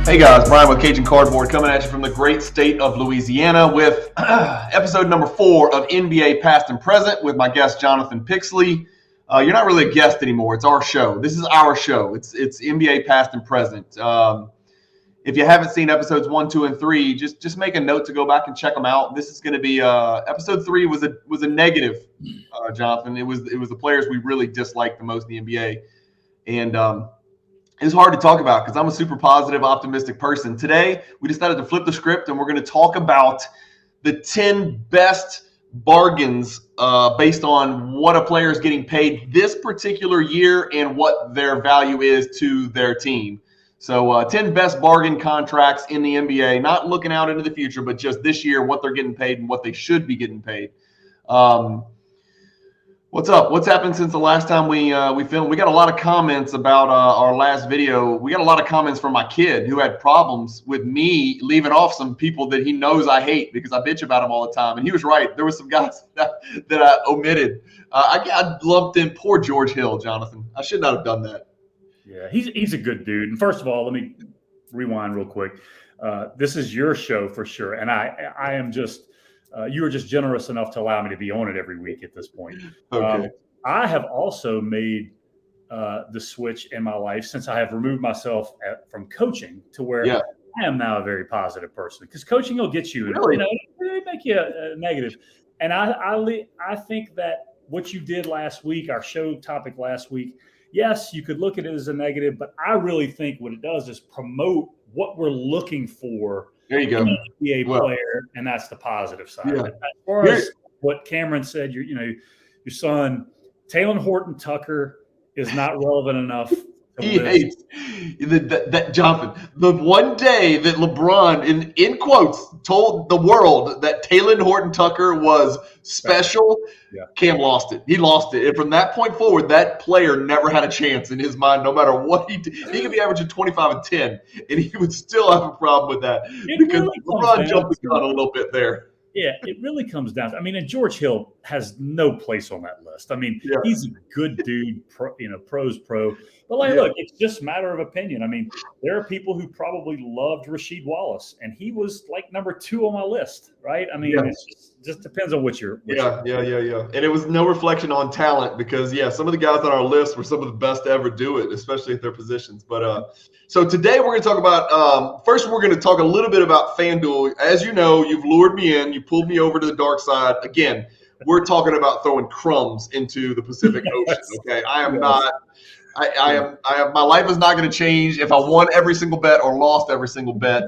Hey guys, Brian with Cajun Cardboard coming at you from the great state of Louisiana with episode number 4 of NBA Past and Present with my guest Jonathan Pixley. You're not really a guest anymore. It's our show. This is our show. It's NBA Past and Present. If you haven't seen episodes 1, 2, and 3, just make a note to go back and check them out. This is going to be episode 3 was a negative, Jonathan. It was the players we really disliked the most in the NBA, and it's hard to talk about because I'm a super positive, optimistic person. Today, we decided to flip the script, and we're going to talk about the 10 best bargains based on what a player is getting paid this particular year and what their value is to their team. So 10 best bargain contracts in the NBA, not looking out into the future, but just this year, what they're getting paid and what they should be getting paid. What's up? What's happened since the last time we filmed? We got a lot of comments about our last video. We got a lot of comments from my kid who had problems with me leaving off some people that he knows I hate because I bitch about him all the time. And he was right. There were some guys that I omitted. I lumped in poor George Hill, Jonathan. I should not have done that. Yeah, he's a good dude. And first of all, let me rewind real quick. This is your show for sure. And I am just you were just generous enough to allow me to be on it every week at this point. Okay. I have also made the switch in my life since I have removed myself from coaching to where I am now a very positive person because coaching will get you, really? It make you negative. And I think that what you did last week, our show topic last week, yes, you could look at it as a negative, but I really think what it does is promote what we're looking for. There you go. An NBA player, and that's the positive side. Yeah. As far as what Cameron said, your son, Talen Horton-Tucker, is not relevant enough. He hates that Jonathan. The one day that LeBron, in quotes, told the world that Talen Horton-Tucker was special, Cam lost it. He lost it. And from that point forward, that player never had a chance in his mind, no matter what he did. He could be averaging 25 and 10, and he would still have a problem with that because really LeBron jumped the gun a little bit there. Yeah, it really comes down to, and George Hill has no place on that list. He's a good dude, pro's pro. But look, it's just a matter of opinion. There are people who probably loved Rasheed Wallace, and he was like number 2 on my list, right? It just depends on what you're. Yeah. And it was no reflection on talent because, some of the guys on our list were some of the best to ever do it, especially at their positions. But so today we're going to talk about first we're going to talk a little bit about FanDuel. As you know, you've lured me in. You pulled me over to the dark side. Again, we're talking about throwing crumbs into the Pacific Ocean, okay? I am not – my life is not going to change if I won every single bet or lost every single bet.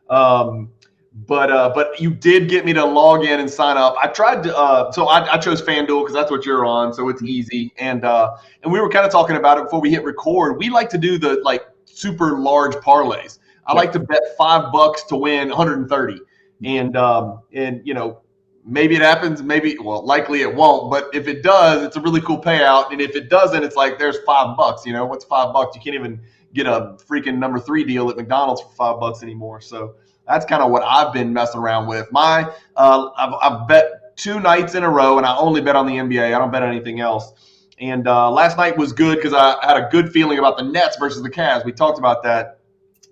But you did get me to log in and sign up. I tried to so I chose FanDuel because that's what you're on, so it's easy. And we were kind of talking about it before we hit record. We like to do the super large parlays. I like to bet $5 to win 130. And maybe it happens, likely it won't, but if it does, it's a really cool payout. And if it doesn't, it's like there's $5. What's $5? You can't even get a freaking number 3 deal at McDonald's for $5 anymore. So that's kind of what I've been messing around with. I've bet 2 nights in a row, and I only bet on the NBA. I don't bet on anything else. And last night was good because I had a good feeling about the Nets versus the Cavs. We talked about that.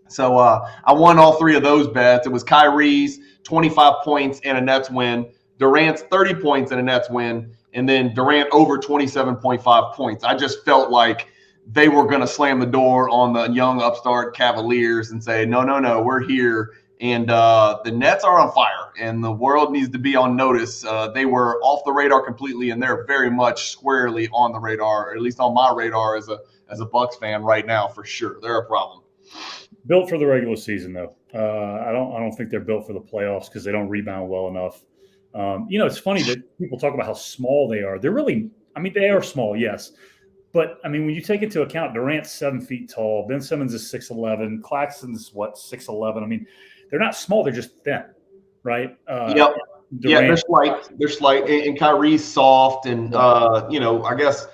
So I won all 3 of those bets. It was Kyrie's 25 points and a Nets win, Durant's 30 points and a Nets win, and then Durant over 27.5 points. I just felt like they were going to slam the door on the young upstart Cavaliers and say, no, we're here. And the Nets are on fire, and the world needs to be on notice. They were off the radar completely, and they're very much squarely on the radar, or at least on my radar as a Bucks fan right now for sure. They're a problem. Built for the regular season, though. I don't think they're built for the playoffs because they don't rebound well enough. It's funny that people talk about how small they are. They're really, they are small, yes. But, when you take into account Durant's 7 feet tall, Ben Simmons is 6'11", Claxton's 6'11". They're not small. They're just thin, right? Yep. Durant, they're slight. And Kyrie's soft. And, I guess,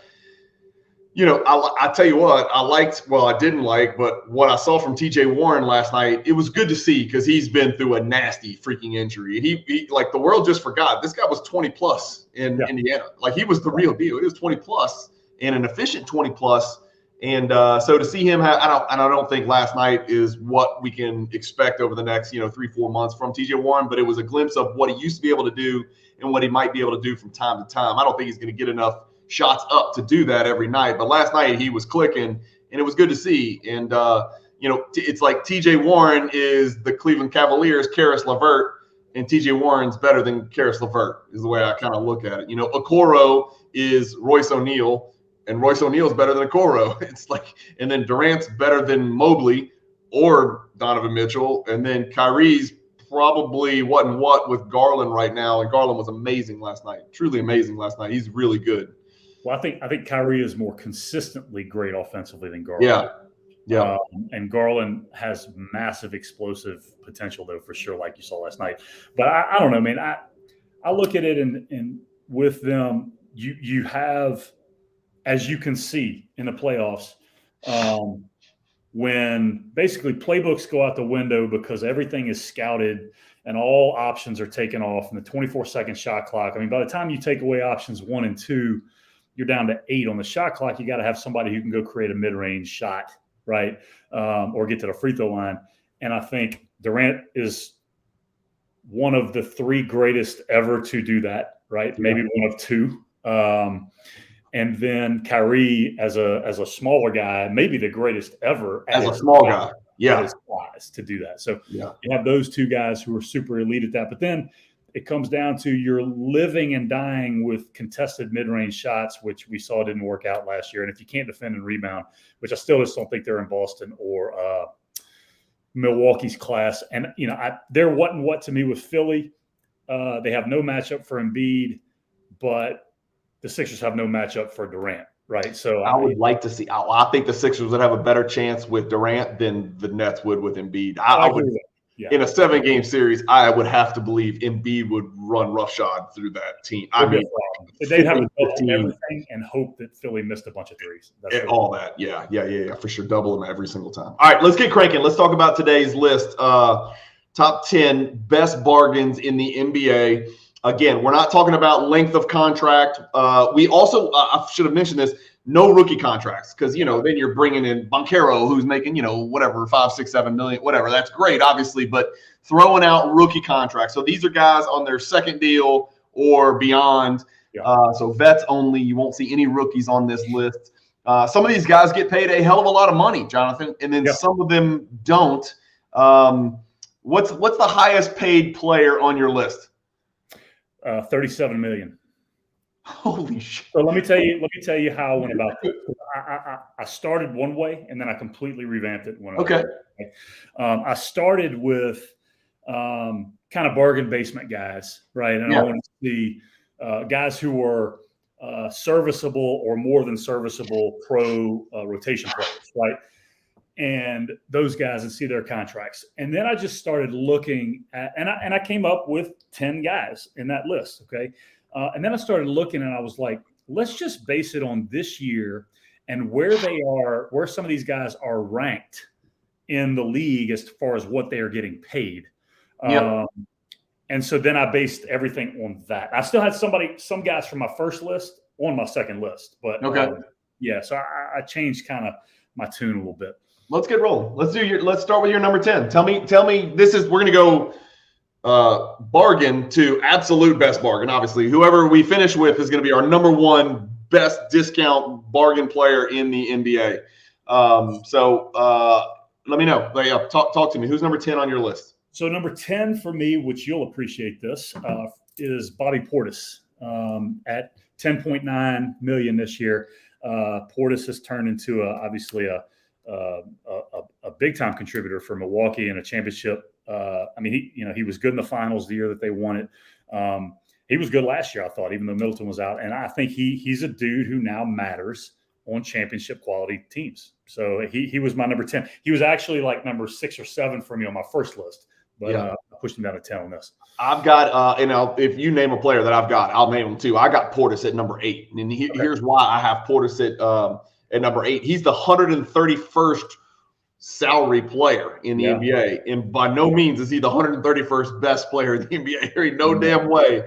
I tell you what, I didn't like, but what I saw from TJ Warren last night, it was good to see because he's been through a nasty freaking injury. He the world just forgot. This guy was 20-plus in Indiana. He was the real deal. He was 20-plus and an efficient 20-plus. And so to see him, I don't think last night is what we can expect over the next 3-4 months from TJ Warren, but it was a glimpse of what he used to be able to do and what he might be able to do from time to time. I don't think he's going to get enough shots up to do that every night, but last night he was clicking, and it was good to see. And it's like TJ Warren is the Cleveland Cavaliers' Karis LeVert, and TJ Warren's better than Karis LeVert is the way I kind of look at it. Okoro is Royce O'Neal, and Royce O'Neal's better than Okoro. It's like, and then Durant's better than Mobley or Donovan Mitchell, and then Kyrie's probably what with Garland right now, and Garland was amazing last night, truly amazing last night. He's really good. Well, I think Kyrie is more consistently great offensively than Garland. Yeah. And Garland has massive explosive potential, though, for sure, like you saw last night. But I don't know, man. I look at it and with them, you have, as you can see in the playoffs, when basically playbooks go out the window because everything is scouted and all options are taken off and the 24-second shot clock. I mean, by the time you take away options 1 and 2, you're down to 8 on the shot clock. You got to have somebody who can go create a mid-range shot, right? Or get to the free throw line. And I think Durant is one of the 3 greatest ever to do that, right? Maybe one of 2. And then Kyrie as a smaller guy, maybe the greatest ever as a small guy. Yeah, his size to do that. So you have those 2 guys who are super elite at that. But then it comes down to you're living and dying with contested mid-range shots, which we saw didn't work out last year. And if you can't defend and rebound, which I still just don't think they're in Boston or Milwaukee's class. And they're what to me with Philly. They have no matchup for Embiid, but the Sixers have no matchup for Durant, right? So I would like to see. I think the Sixers would have a better chance with Durant than the Nets would with Embiid. I would, in a 7-game series, I would have to believe Embiid would run roughshod through that team. I mean, they'd have to double everything and hope that Philly missed a bunch of threes. All that, yeah, for sure, double them every single time. All right, let's get cranking. Let's talk about today's list. Top 10 best bargains in the NBA. Again, we're not talking about length of contract. We also, I should have mentioned this, no rookie contracts, because, then you're bringing in Banchero, who's making, whatever, 5, 6, 7 million, whatever. That's great, obviously, but throwing out rookie contracts. So these are guys on their second deal or beyond. So vets only. You won't see any rookies on this list. Some of these guys get paid a hell of a lot of money, Jonathan, and then some of them don't. What's the highest paid player on your list? 37 million. Holy shit! So let me tell you how I went about this. I started one way and then I completely revamped it. I started with kind of bargain basement guys, right? And I wanted to see guys who were serviceable or more than serviceable pro rotation players, right? And those guys and see their contracts. And then I just started looking at, and I came up with 10 guys in that list. Okay. And then I started looking and I was like, let's just base it on this year and where some of these guys are ranked in the league as far as what they are getting paid. And so then I based everything on that. I still had some guys from my first list on my second list, but so I changed kind of my tune a little bit. Let's get rolling. Let's start with your number 10. Tell me, we're going to go bargain to absolute best bargain. Obviously, whoever we finish with is going to be our number 1 best discount bargain player in the NBA. So let me know. Talk to me. Who's number 10 on your list? So number 10 for me, which you'll appreciate this, is Bobby Portis at $10.9 million this year. Portis has turned into obviously a big time contributor for Milwaukee in a championship. He was good in the finals the year that they won it. He was good last year, I thought, even though Middleton was out. And I think he's a dude who now matters on championship quality teams. So he was my number 10. He was actually like number 6 or 7 for me on my first list, but I pushed him down to 10 on this. I've got, if you name a player that I've got, I'll name him too. I got Portis at number 8. And here's why I have Portis at number 8. He's the 131st salary player in the NBA. And by no means is he the 131st best player in the NBA. There ain't no damn way.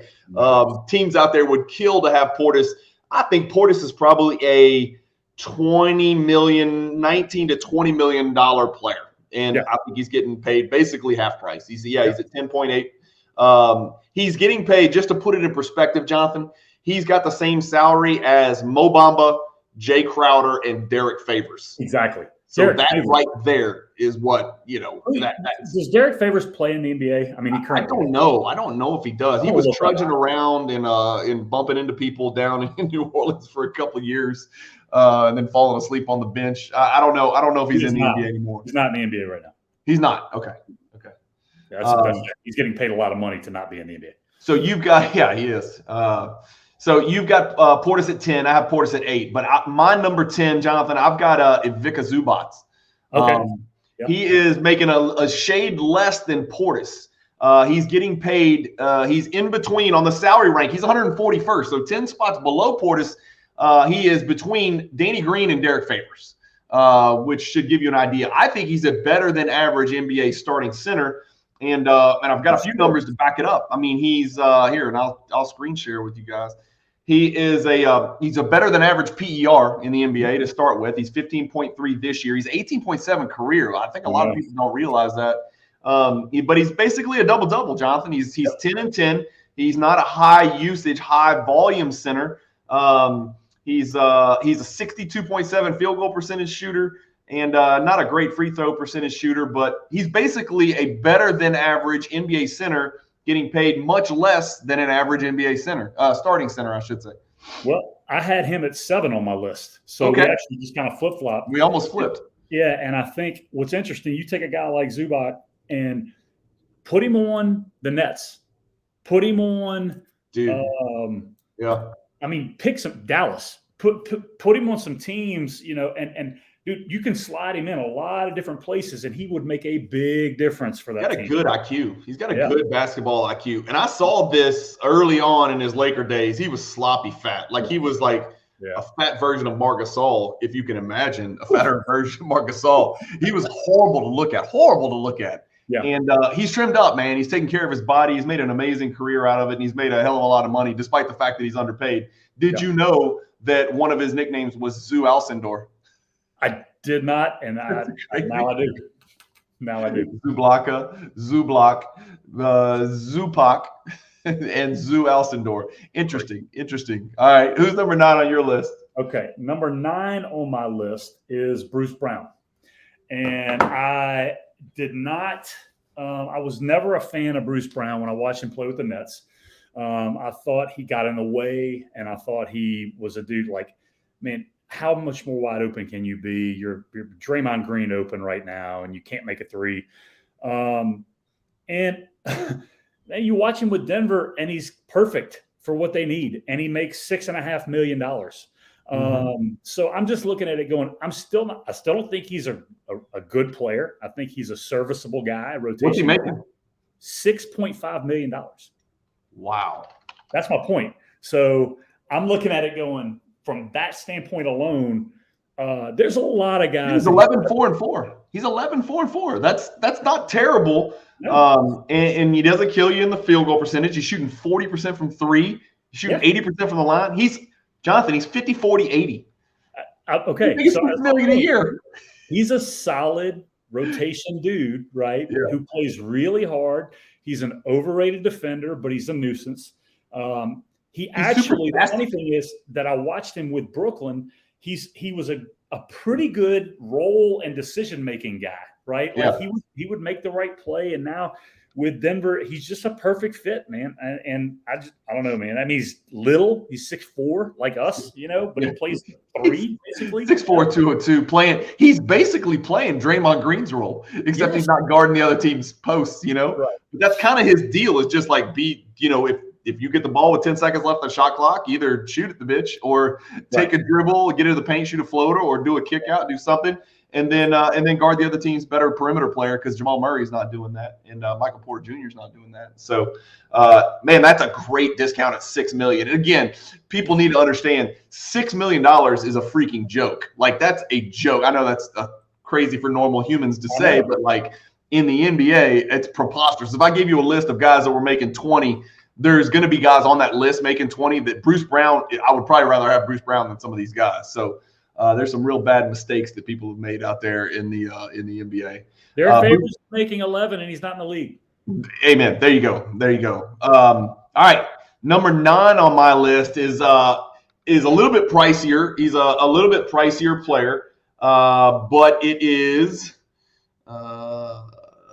Teams out there would kill to have Portis. I think Portis is probably a $19 to $20 million player. And I think he's getting paid basically half price. He's at 10.8. He's getting paid, just to put it in perspective, Jonathan, he's got the same salary as Mo Bamba, Jay Crowder, and Derek Favors. Exactly. So Derek that Favors. Right there is what, Does Derek Favors play in the NBA? I mean, I don't know. I don't know if he does. He was trudging around and bumping into people down in New Orleans for a couple of years, and then falling asleep on the bench. I don't know. I don't know if he's in the NBA anymore. He's not in the NBA right now. He's not. Okay. That's he's getting paid a lot of money to not be in the NBA. So you've got, he is. So you've got Portis at 10. I have Portis at 8. But my number 10, Jonathan, I've got Ivica Zubac. Okay. He is making a shade less than Portis. He's getting paid. He's in between on the salary rank. He's 141st, so 10 spots below Portis. He is between Danny Green and Derek Favors, which should give you an idea. I think he's a better than average NBA starting center. And I've got a few numbers to back it up. I mean, he's here, and I'll screen share with you guys. He is he's a better than average PER in the NBA to start with. He's 15.3 this year. He's 18.7 career. I think a lot of people don't realize that. But he's basically a double-double, Jonathan. He's 10 and 10. He's not a high usage, high volume center. He's a 62.7 field goal percentage shooter. And not a great free throw percentage shooter, but he's basically a better than average NBA center, getting paid much less than an average NBA center, starting center, I should say. Well, I had him at 7 on my list. So we actually just kind of flip-flopped. We almost flipped. Yeah, and I think what's interesting, you take a guy like Zubac and put him on the Nets. Put him on I mean, pick some Dallas. Put him on some teams, and dude, you can slide him in a lot of different places, and he would make a big difference for that team. He's got a good IQ. He's got a good basketball IQ. And I saw this early on in his Laker days. He was sloppy fat. Like, he was like a fat version of Marc Gasol, if you can imagine, a fatter version of Marc Gasol. He was horrible to look at. Yeah. And he's trimmed up, man. He's taking care of his body. He's made an amazing career out of it, and he's made a hell of a lot of money, despite the fact that he's underpaid. Did you know that one of his nicknames was Zoo Alcindor? I did not, and now I do. Zublaka, Zublak, Zupac, and Zoo Alcindor. Interesting. All right, who's number 9 on your list? Okay, number 9 on my list is Bruce Brown. And I did not I was never a fan of Bruce Brown when I watched him play with the Nets. I thought he got in the way, and I thought he was a dude like, man, how much more wide open can you be? You're Draymond Green open right now, and you can't make a three. And you watch him with Denver, and he's perfect for what they need, and he makes $6.5 million. So I'm just looking at it going, I still don't think he's a good player. I think he's a serviceable guy. Rotation. What's he making? $6.5 million. Wow. That's my point. So I'm looking at it going, from that standpoint alone, there's a lot of guys. He's 11-4-4. He's 11-4-4. That's not terrible. No. And he doesn't kill you in the field goal percentage. He's shooting 40% from three. He's shooting 80% from the line. Jonathan, he's 50-40-80. Okay. He's $6 million a year. He's a solid rotation dude, right? Yeah. Who plays really hard. He's an overrated defender, but he's a nuisance. The funny thing is that I watched him with Brooklyn. He was a pretty good role and decision-making guy, right? Yeah. Like he would make the right play. And now with Denver, he's just a perfect fit, man. And I don't know, man. I mean, he's little. He's 6'4", like us, but he plays 3, basically. 6'4", 202, he's basically playing Draymond Green's role, except he's not guarding the other team's posts, Right. But that's kind of his deal, is just like if you get the ball with 10 seconds left on the shot clock, either shoot at the bitch or take a dribble, get into the paint, shoot a floater, or do a kick out, do something, and then guard the other team's better perimeter player, because Jamal Murray's not doing that, and Michael Porter Jr. is not doing that. So, man, that's a great discount at $6 million. And again, people need to understand $6 million is a freaking joke. Like, that's a joke. I know that's crazy for normal humans to say, but like in the NBA, it's preposterous. If I gave you a list of guys that were making 20, there's going to be guys on that list making 20 that Bruce Brown, I would probably rather have Bruce Brown than some of these guys. So There's some real bad mistakes that people have made out there in the NBA. Derek Favors is making 11, and he's not in the league. Amen. There you go. There you go. All right. Number 9 on my list is a little bit pricier. He's a little bit pricier player, but it is OG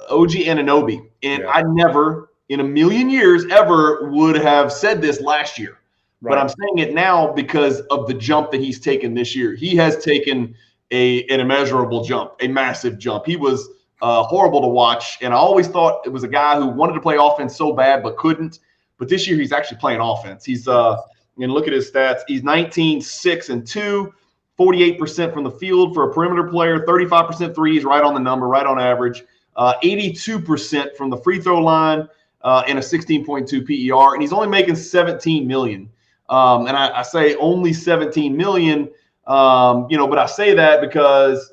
Anunoby. And I never in a million years ever would have said this last year. Right. But I'm saying it now because of the jump that he's taken this year. He has taken an immeasurable jump, a massive jump. He was horrible to watch, and I always thought it was a guy who wanted to play offense so bad but couldn't. But this year he's actually playing offense. He's look at his stats. He's 19, 6, and 2, 48% from the field for a perimeter player, 35% threes, right on the number, right on average, 82% from the free throw line, and a 16.2 PER, and he's only making $17 million. And I say only $17 million, but I say that because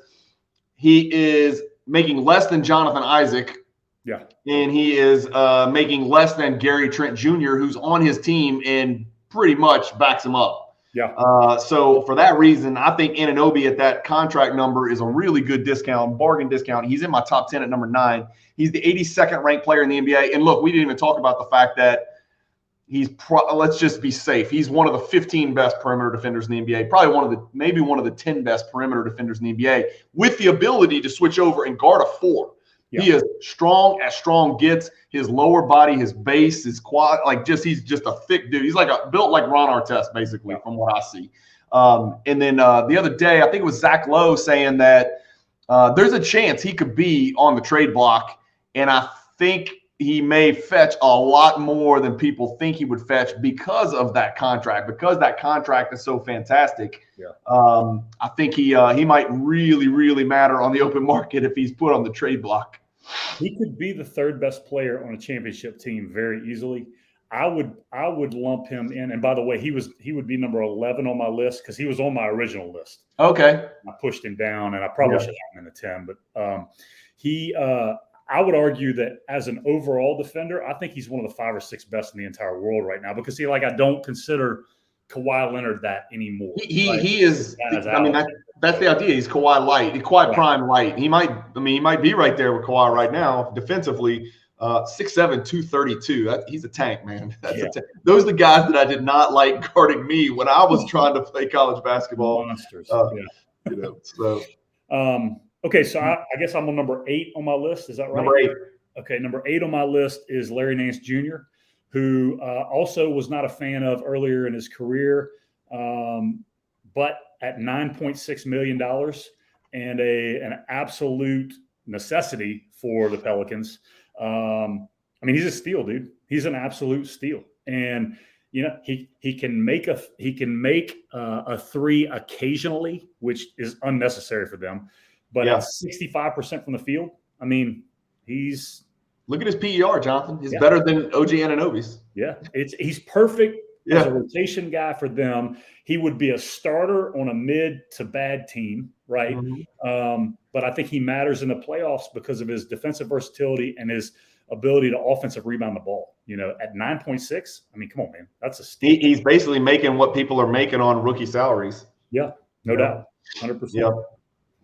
he is making less than Jonathan Isaac. Yeah. And he is making less than Gary Trent Jr., who's on his team and pretty much backs him up. Yeah. So for that reason, I think Anunoby at that contract number is a really good discount, bargain discount. He's in my top 10 at number 9. He's the 82nd ranked player in the NBA. And look, we didn't even talk about the fact that let's just be safe. He's one of the 15 best perimeter defenders in the NBA, probably maybe one of the 10 best perimeter defenders in the NBA, with the ability to switch over and guard a 4. Yeah. He is strong as strong gets. His lower body, his base, his quad, he's just a thick dude. He's built like Ron Artest, basically, from what I see. And then the other day, I think it was Zach Lowe saying that there's a chance he could be on the trade block, and I think he may fetch a lot more than people think he would fetch because of that contract, because that contract is so fantastic. Yeah. I think he might really, really matter on the open market if he's put on the trade block. He could be the 3rd best player on a championship team very easily. I would lump him in. And by the way, he would be number 11 on my list because he was on my original list. Okay. I pushed him down, and I probably should have him in the 10. But I would argue that as an overall defender, I think he's one of the 5 or 6 best in the entire world right now. Because I don't consider Kawhi Leonard that anymore. He is. I mean, that's the idea. He's Kawhi light, Kawhi prime light. He might be right there with Kawhi right now defensively. 6'7", 232. He's a tank, man. Those are the guys that I did not like guarding me when I was trying to play college basketball. Monsters. Okay, so I guess I'm on number 8 on my list. Is that right? Number 8. Okay, number 8 on my list is Larry Nance Jr., who also was not a fan of earlier in his career, but at $9.6 million and an absolute necessity for the Pelicans. He's a steal, dude. He's an absolute steal, and he can make a 3 occasionally, which is unnecessary for them. But at 65% from the field, he's. Look at his PER, Jonathan. He's better than OG Anunoby's. Yeah, he's perfect as a rotation guy for them. He would be a starter on a mid to bad team, right? Mm-hmm. But I think he matters in the playoffs because of his defensive versatility and his ability to offensive rebound the ball. At 9.6, come on, man, that's a steal. He's basically making what people are making on rookie salaries. Yeah, no doubt, 100%. Yeah,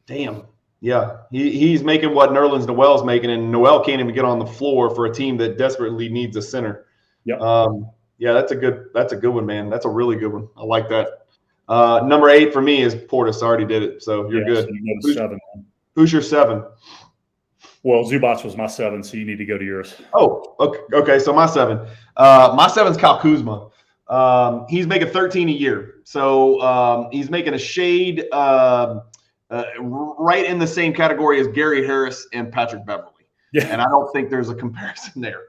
damn. Yeah, he's making what Nerlens Noel's making, and Noel can't even get on the floor for a team that desperately needs a center. Yeah. That's a good one, man. That's a really good one. I like that. Number 8 for me is Portis. I already did it, so you're good. So you 7. Who's your 7? Well, Zubac was my 7, so you need to go to yours. Oh, okay. So my 7. My 7's Kyle Kuzma. He's making 13 a year, so he's making a shade right in the same category as Gary Harris and Patrick Beverly. Yeah. And I don't think there's a comparison there.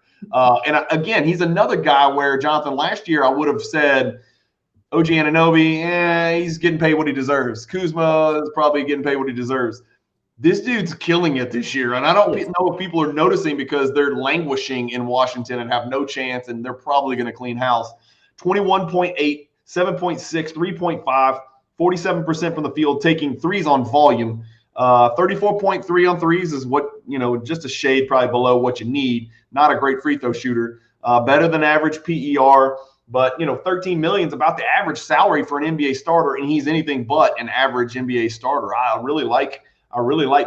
Again, he's another guy where, Jonathan, last year I would have said OG Anunoby, he's getting paid what he deserves. Kuzma is probably getting paid what he deserves. This dude's killing it this year, and I don't know if people are noticing because they're languishing in Washington and have no chance, and they're probably going to clean house. 21.8, 7.6, 3.5, 47% from the field, taking threes on volume. 34.3 on threes is what, just a shade probably below what you need. Not a great free throw shooter. Better than average PER. But 13 million is about the average salary for an NBA starter, and he's anything but an average NBA starter. I really like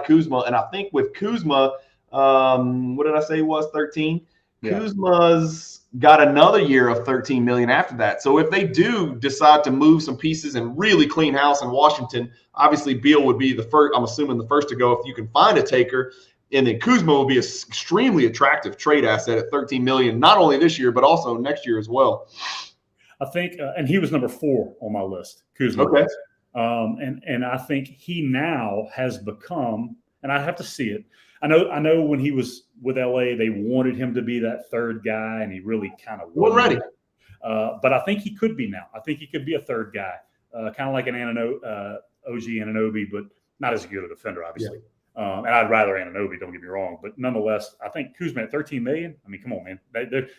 Kuzma, and I think with Kuzma, what did I say was 13? Yeah. Kuzma's got another year of 13 million after that. So if they do decide to move some pieces and really clean house in Washington, obviously Beal would be the first. I'm assuming the first to go if you can find a taker. And then Kuzma will be an extremely attractive trade asset at 13 million, not only this year, but also next year as well. I think, and he was number 4 on my list, Kuzma. Okay. And I think he now has become, and I have to see it. I know when he was with LA, they wanted him to be that third guy, and he really kind of wasn't ready. But I think he could be now. I think he could be a third guy, kind of like an OG Anunoby, but not as good a defender, obviously. Yeah. And I'd rather Anunoby, don't get me wrong. But nonetheless, I think Kuzma at 13 million. I mean, come on, man.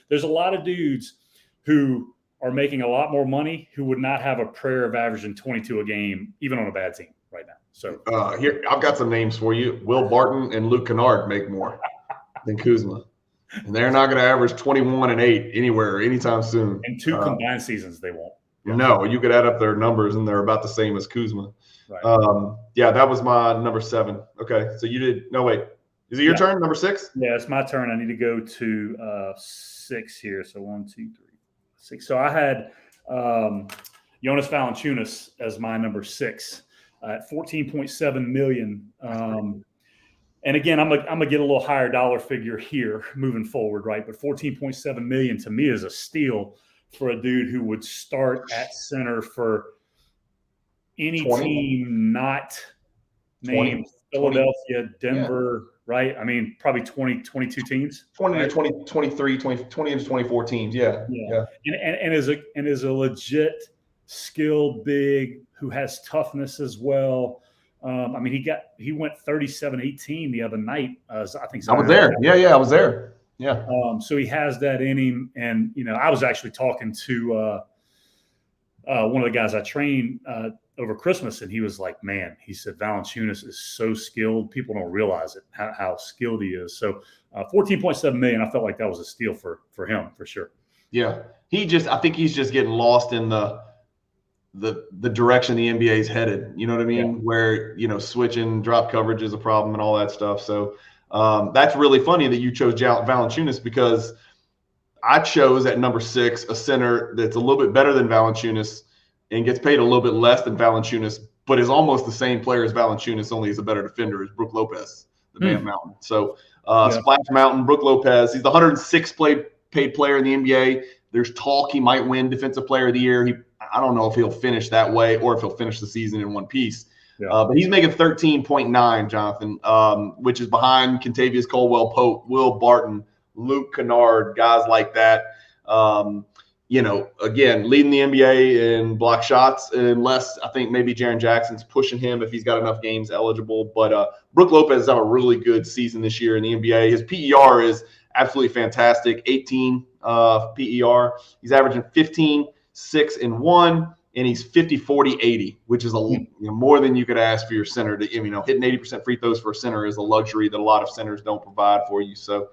There's a lot of dudes who are making a lot more money who would not have a prayer of averaging 22 a game, even on a bad team right now. So here, I've got some names for you. Will Barton and Luke Kennard make more than Kuzma. And they're not going to average 21 and 8 anywhere anytime soon. In 2 combined seasons, they won't. Yeah. No, you could add up their numbers, and they're about the same as Kuzma. Right. Yeah, that was my number 7. Okay, so you did – no, wait. Is it your turn, number 6? Yeah, it's my turn. I need to go to 6 here. So 1, 2, 3, 6. So I had Jonas Valanciunas as my number 6 at 14.7 million. And again, I'm gonna get a little higher dollar figure here moving forward, right? But 14.7 million to me is a steal for a dude who would start at center for any 20? Team not named 20, Philadelphia, Denver, right? I mean, probably 20, 22 teams. 20 to 20, 23, 20 to 24 teams, yeah. And is a legit skilled big who has toughness as well. I mean, he went 37-18 the other night. I think I was there. Yeah, I was there. Yeah. So he has that in him, and I was actually talking to one of the guys I trained over Christmas, and he was like, "Man," he said, "Valanciunas is so skilled. People don't realize it how skilled he is." So 14.7 million. I felt like that was a steal for him for sure. Yeah, I think he's just getting lost in the direction the NBA is headed. You know what I mean? Yeah. Where switching drop coverage is a problem and all that stuff. So that's really funny that you chose Valanciunas, because I chose at number 6 a center that's a little bit better than Valanciunas and gets paid a little bit less than Valanciunas, but is almost the same player as Valanciunas, only he's a better defender, is Brook Lopez, the Man Mountain. So Splash Mountain, Brook Lopez. He's the 106th paid player in the NBA. There's talk he might win Defensive Player of the Year. I don't know if he'll finish that way or if he'll finish the season in one piece. Yeah. But he's making 13.9, Jonathan, which is behind Kentavious Caldwell-Pope, Will Barton, Luke Kennard, guys like that. Again, leading the NBA in block shots, unless I think maybe Jaren Jackson's pushing him if he's got enough games eligible. But Brook Lopez has had a really good season this year in the NBA. His PER is absolutely fantastic, 18 PER. He's averaging 15, 6, and 1, and he's 50, 40, 80, which is more than you could ask for your center. Hitting 80% free throws for a center is a luxury that a lot of centers don't provide for you. So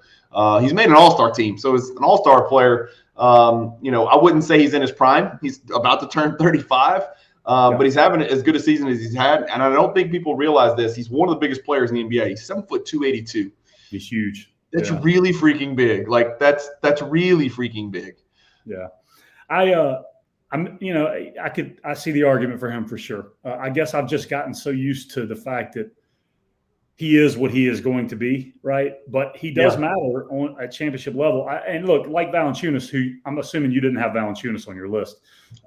he's made an all-star team. So as an all-star player, I wouldn't say he's in his prime. He's about to turn 35, but he's having as good a season as he's had. And I don't think people realize this. He's one of the biggest players in the NBA. He's 7 foot 282. He's huge. That's really freaking big. Like that's really freaking big. Yeah. I see the argument for him for sure. I guess I've just gotten so used to the fact that he is what he is going to be, right? But he does matter at championship level. And look, like Valanciunas, who I'm assuming you didn't have Valanciunas on your list.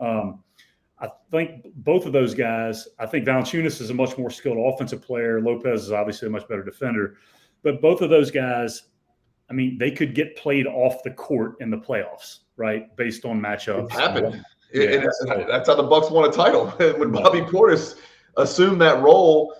I think both of those guys, I think Valanciunas is a much more skilled offensive player. Lopez is obviously a much better defender. But both of those guys, I mean, they could get played off the court in the playoffs, right? Based on matchups. It's happened. That's how the Bucks won a title. When Bobby Portis assumed that role,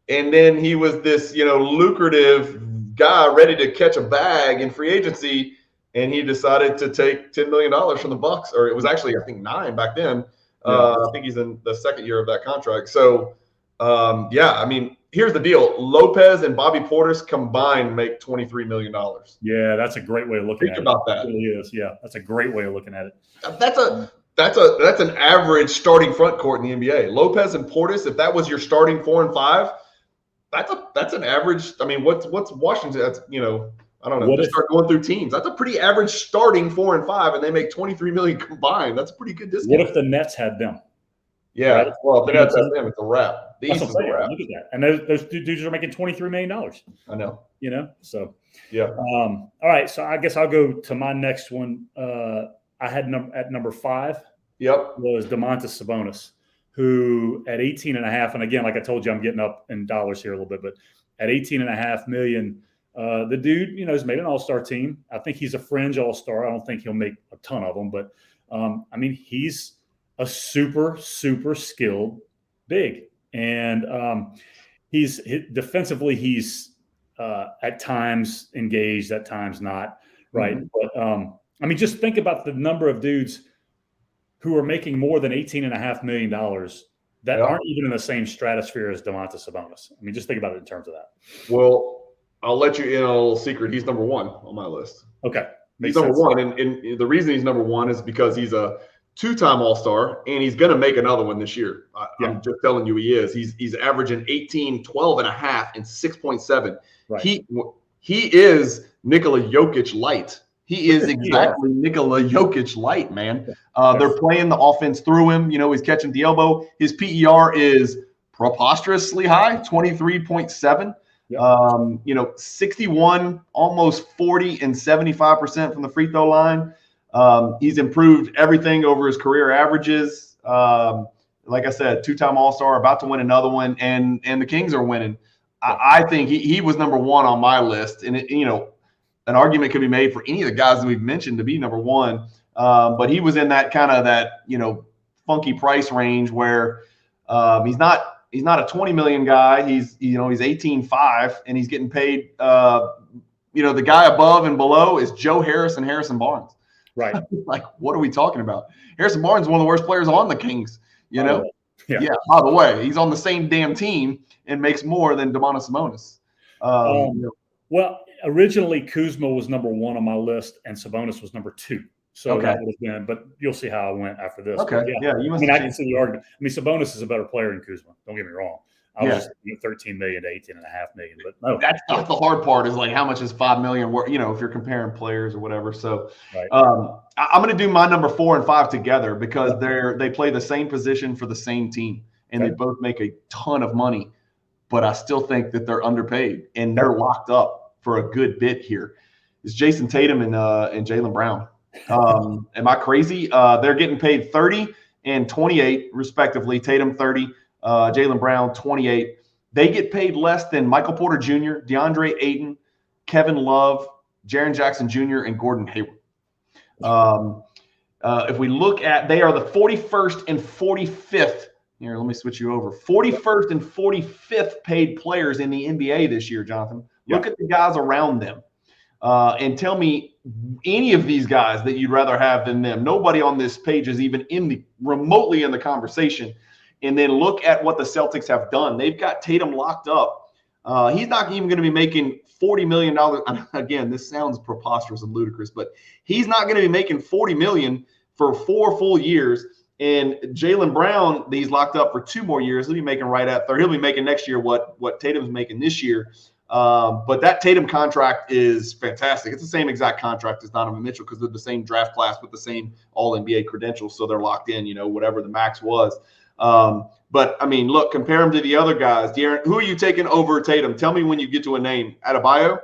and then he was this, lucrative guy ready to catch a bag in free agency, and he decided to take $10 million from the Bucks, or it was actually, I think, 9 back then. I think he's in the second year of that contract. So, I mean, here's the deal: Lopez and Bobby Portis combined make $23 million. Yeah, that's a great way of looking at it. Think about that. It really is. Yeah, that's a great way of looking at it. That's an average starting front court in the NBA. Lopez and Portis, if that was your starting 4 and 5, that's an average. I mean, what's Washington? That's I don't know. Just start going through teams. That's a pretty average starting 4 and 5, and they make $23 million combined. That's a pretty good discount. What if the Nets had them? Yeah, right? Well, if the Nets had them, it's a wrap. The East is a wrap. Look at that, and those dudes are making $23 million. I know. So yeah. All right, so I guess I'll go to my next one. I had at number 5. Yep. Was Domantas Sabonis, who at 18.5, and again, like I told you, I'm getting up in dollars here a little bit, but at 18.5 million, the dude, has made an all-star team. I think he's a fringe all-star. I don't think he'll make a ton of them, but I mean, he's a super, super skilled big, and he's defensively, he's at times engaged, at times not, right? Mm-hmm. But I mean, just think about the number of dudes who are making more than $18.5 million that aren't even in the same stratosphere as Domantas Sabonis. I mean, just think about it in terms of that. Well, I'll let you in on a little secret. He's number 1 on my list. Okay. He's number 1. And the reason he's number 1 is because he's a 2-time All-Star, and he's going to make another one this year. I'm just telling you he is. He's averaging 18, 12 and a half, and 6.7. Right. He is Nikola Jokic light. He is exactly Nikola Jokic light, man. They're playing the offense through him. He's catching the elbow. His PER is preposterously high, 23.7. Yep. 61, almost 40, and 75% from the free throw line. He's improved everything over his career averages. Like I said, 2-time All-Star, about to win another one, and the Kings are winning. I think he was number 1 on my list, and an argument could be made for any of the guys that we've mentioned to be number 1. But he was in that kind of funky price range where he's not a 20 million guy. He's 18.5, and he's getting paid. The guy above and below is Joe Harris and Harrison Barnes. Right. Like, what are we talking about? Harrison Barnes is one of the worst players on the Kings. Yeah. By the way, he's on the same damn team and makes more than Domantas Sabonis. Well, originally Kuzma was number 1 on my list, and Sabonis was number 2. So that would have been, but you'll see how I went after this. Okay. I can see the argument. I mean, Sabonis is a better player than Kuzma. Don't get me wrong. I was 13 million to 18.5 million, but no. That's not the hard part. Is like how much is 5 million worth? If you're comparing players or whatever. So, right. I'm going to do my number 4 and 5 together because they play the same position for the same team, and they both make a ton of money. But I still think that they're underpaid, and they're locked up for a good bit here. It's Jason Tatum and Jaylen Brown. Am I crazy? They're getting paid 30 and 28 respectively. Tatum 30, Jaylen Brown 28. They get paid less than Michael Porter Jr., DeAndre Ayton, Kevin Love, Jaren Jackson Jr., and Gordon Hayward. If we look at, they are the 41st and 45th. Here, let me switch you over. 41st and 45th paid players in the NBA this year, Jonathan. Look at the guys around them. And tell me any of these guys that you'd rather have than them. Nobody on this page is even remotely in the conversation. And then look at what the Celtics have done. They've got Tatum locked up. He's not even going to be making $40 million. Again, this sounds preposterous and ludicrous, but he's not going to be making $40 million for 4 full years. And Jaylen Brown, he's locked up for 2 more years. He'll be making right at 30. He'll be making next year what Tatum's making this year. But that Tatum contract is fantastic. It's the same exact contract as Donovan Mitchell because they're the same draft class with the same All-NBA credentials, so they're locked in, whatever the max was. But, I mean, look, compare him to the other guys. De'Aaron, who are you taking over Tatum? Tell me when you get to a name. Adebayo,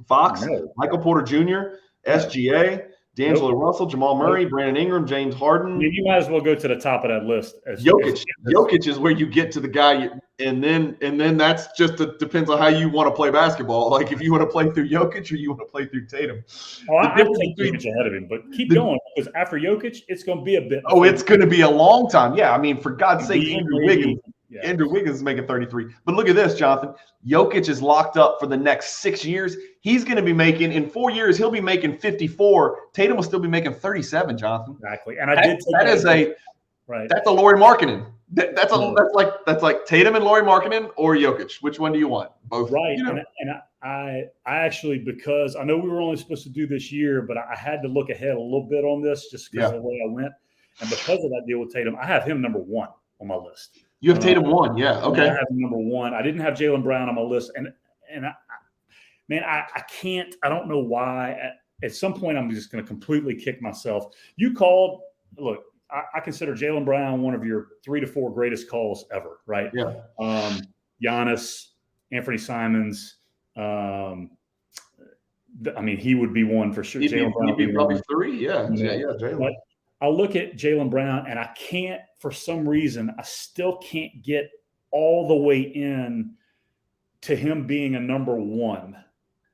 Fox, Michael Porter Jr., SGA, D'Angelo Russell, Jamal Murray, Brandon Ingram, James Harden. You might as well go to the top of that list. Jokic is where you get to the guy, and then that's just depends on how you want to play basketball. Like if you want to play through Jokic or you want to play through Tatum. Oh, I take Jokic ahead of him, but keep going because after Jokic, it's going to be a bit. Oh, it's going to be a long time. Yeah, I mean, for God's sake, Andrew Wiggins. Yeah. Andrew Wiggins is making 33. But look at this, Jonathan. Jokic is locked up for the next 6 years. He's going to be making, in 4 years, he'll be making 54. Tatum will still be making 37, Jonathan. Exactly. And I did take right? That's a Lauri Markkanen. That's like Tatum and Lauri Markkanen or Jokic. Which one do you want? Both, right? You know? And I actually, because I know we were only supposed to do this year, but I had to look ahead a little bit on this just because of the way I went, and because of that deal with Tatum, I have him number 1 on my list. You have Tatum 1, yeah, okay. I have him number 1. I didn't have Jaylen Brown on my list, and I can't. I don't know why. At some point, I'm just going to completely kick myself. You called. Look, I consider Jaylen Brown one of your 3 to 4 greatest calls ever. Right? Yeah. Giannis, Anthony Simons. He would be one for sure. Jaylen Brown would be probably 3. Yeah. Jaylen. But I look at Jaylen Brown, and I can't, for some reason, I still can't get all the way in to him being a number 1,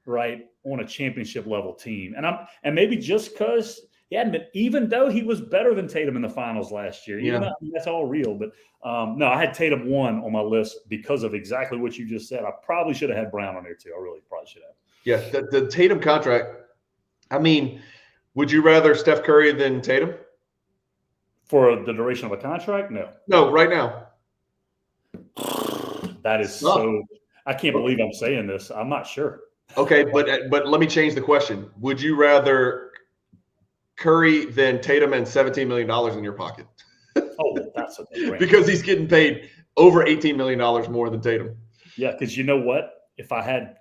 right, on a championship level team. And maybe just because he hadn't been, even though he was better than Tatum in the finals last year. Even though, that's all real. But no, I had Tatum 1 on my list because of exactly what you just said. I probably should have had Brown on there too. I really probably should have. Yeah, the Tatum contract. I mean, would you rather Steph Curry than Tatum? For the duration of a contract? No. No, right now. That is so – I can't believe I'm saying this. I'm not sure. Okay, but let me change the question. Would you rather Curry than Tatum and $17 million in your pocket? Oh, that's a no-brainer. Because he's getting paid over $18 million more than Tatum. Yeah, because you know what? If I had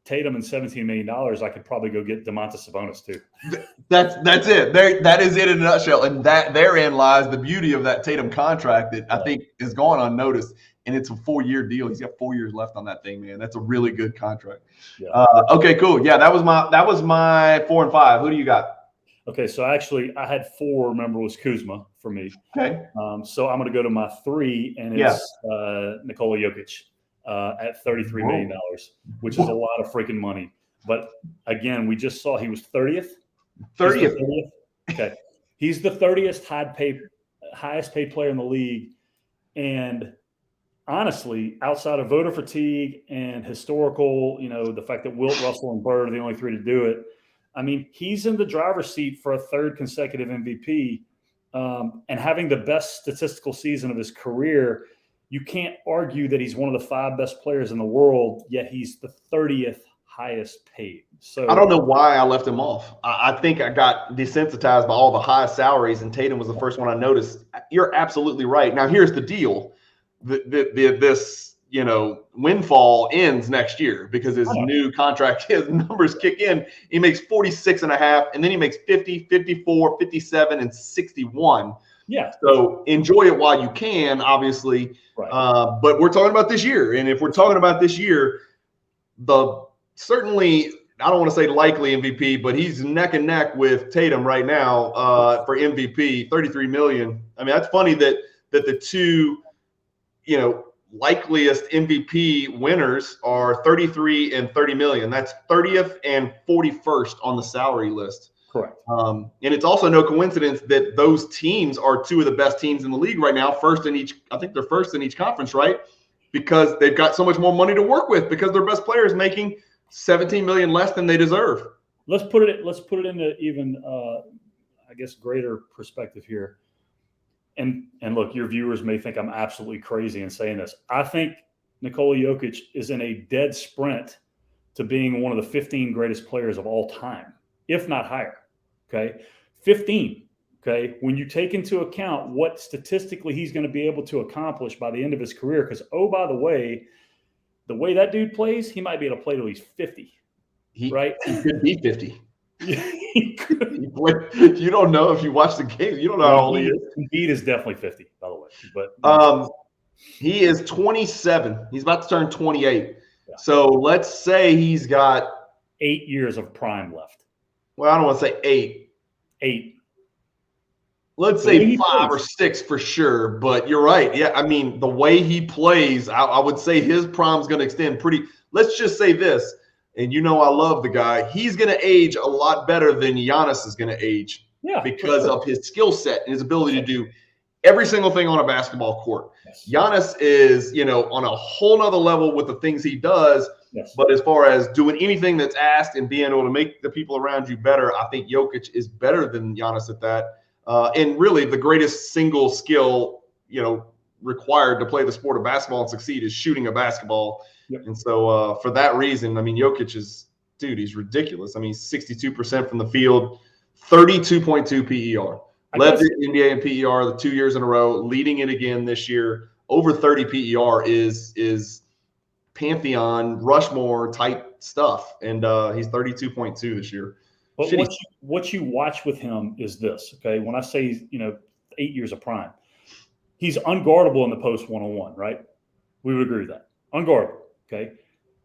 Tatum and $17 million, I could probably go get Domantas Sabonis too. That's it. That is it in a nutshell. And that therein lies the beauty of that Tatum contract that I think is going unnoticed. And it's a 4-year deal. He's got 4 years left on that thing, man. That's a really good contract. Yeah. Okay, cool. Yeah, that was my 4 and 5. Who do you got? Okay, so actually I had 4. Remember, was Kuzma for me. Okay. So I'm going to go to my 3, and it's Nikola Jokic at $33 million, which is a lot of freaking money. But again, we just saw he was 30th. 30th. Okay, he's the 30th highest paid player in the league, and honestly, outside of voter fatigue and historical, the fact that Wilt, Russell, and Bird are the only 3 to do it, I mean, he's in the driver's seat for a 3rd consecutive MVP, and having the best statistical season of his career. You can't argue that he's one of the 5 best players in the world, yet he's the 30th highest paid. So I don't know why I left him off. I think I got desensitized by all the high salaries, and Tatum was the first one I noticed. You're absolutely right. Now, here's the deal. This windfall ends next year because his new contract, his numbers kick in. He makes 46.5, and then he makes 50, 54, 57, and 61. Yeah. So enjoy it while you can, obviously. Right. But we're talking about this year. And if we're talking about this year, certainly, I don't want to say likely MVP, but he's neck and neck with Tatum right now for MVP, $33 million. I mean, that's funny that the 2, likeliest MVP winners are 33 and 30 million. That's 30th and 41st on the salary list. Correct. And it's also no coincidence that those teams are 2 of the best teams in the league right now. I think they're first in each conference, right? Because they've got so much more money to work with because their best players making $17 million less than they deserve. Let's put it into even, I guess, greater perspective here. And look, your viewers may think I'm absolutely crazy in saying this. I think Nikola Jokic is in a dead sprint to being one of the 15 greatest players of all time, if not higher. Okay, 15. Okay, when you take into account what statistically he's going to be able to accomplish by the end of his career, because by the way that dude plays, he might be able to play till he's 50. Right? He could be 50. You don't know if you watch the game. You don't know how old he is. Embiid is definitely 50, by the way. But he is 27. He's about to turn 28. Yeah. So let's say he's got 8 years of prime left. Well, I don't want to say 8. 8. Let's say 5 or 6 for sure. But you're right. Yeah, I mean, the way he plays, I would say his prime's going to extend pretty. Let's just say this. And I love the guy. He's going to age a lot better than Giannis is going to age because of his skill set and his ability to do every single thing on a basketball court. Yes. Giannis is, on a whole nother level with the things he does. Yes. But as far as doing anything that's asked and being able to make the people around you better, I think Jokic is better than Giannis at that. and really the greatest single skill, required to play the sport of basketball and succeed is shooting a basketball. Yep. And so for that reason, I mean, Jokic he's ridiculous. I mean, 62% from the field, 32.2 PER. Led the NBA in PER the 2 years in a row, leading it again this year. Over 30 PER is Pantheon, Rushmore type stuff. And he's 32.2 this year. But what you watch with him is this, okay? When I say, 8 years of prime, he's unguardable in the post one-on-one, right? We would agree with that. Unguardable, okay?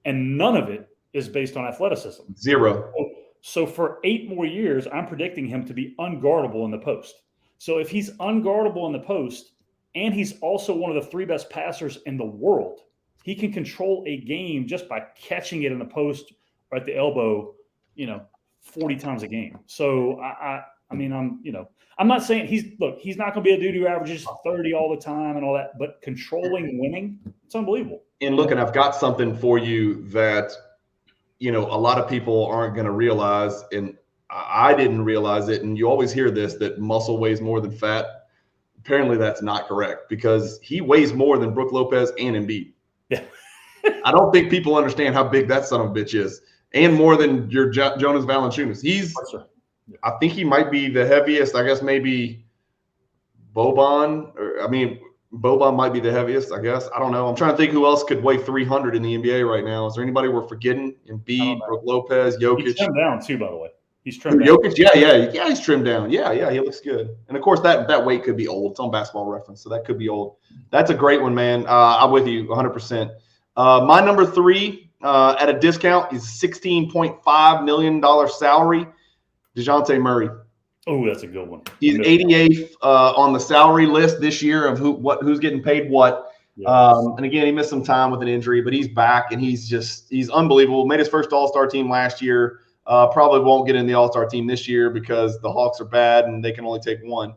And none of it is based on athleticism. Zero. So for 8 more years, I'm predicting him to be unguardable in the post. So if he's unguardable in the post, and he's also one of the 3 best passers in the world, he can control a game just by catching it in the post or at the elbow, 40 times a game. So I'm not saying he's not going to be a dude who averages 30 all the time and all that, but controlling winning, it's unbelievable. And look, and I've got something for you that, a lot of people aren't going to realize, and I didn't realize it. And you always hear this, that muscle weighs more than fat. Apparently that's not correct, because he weighs more than Brook Lopez and Embiid. Yeah. I don't think people understand how big that son of a bitch is, and more than your Jonas Valanciunas. I think he might be the heaviest. I guess maybe Boban, Boban might be the heaviest, I guess. I don't know. I'm trying to think who else could weigh 300 in the NBA right now. Is there anybody we're forgetting? Embiid, Brook Lopez, Jokic. He's trimmed down too, by the way. He's trimmed down. Jokic, yeah, he's trimmed down. Yeah, he looks good. And of course, that weight could be old. It's on Basketball Reference, so that could be old. That's a great one, man. I'm with you 100%. My number 3 at a discount is $16.5 million salary. DeJounte Murray. Oh, that's a good one. He's 88th on the salary list this year of who's getting paid what. Yeah. And again, he missed some time with an injury, but he's back, and he's unbelievable. Made his first All-Star team last year. Probably won't get in the All-Star team this year because the Hawks are bad and they can only take one.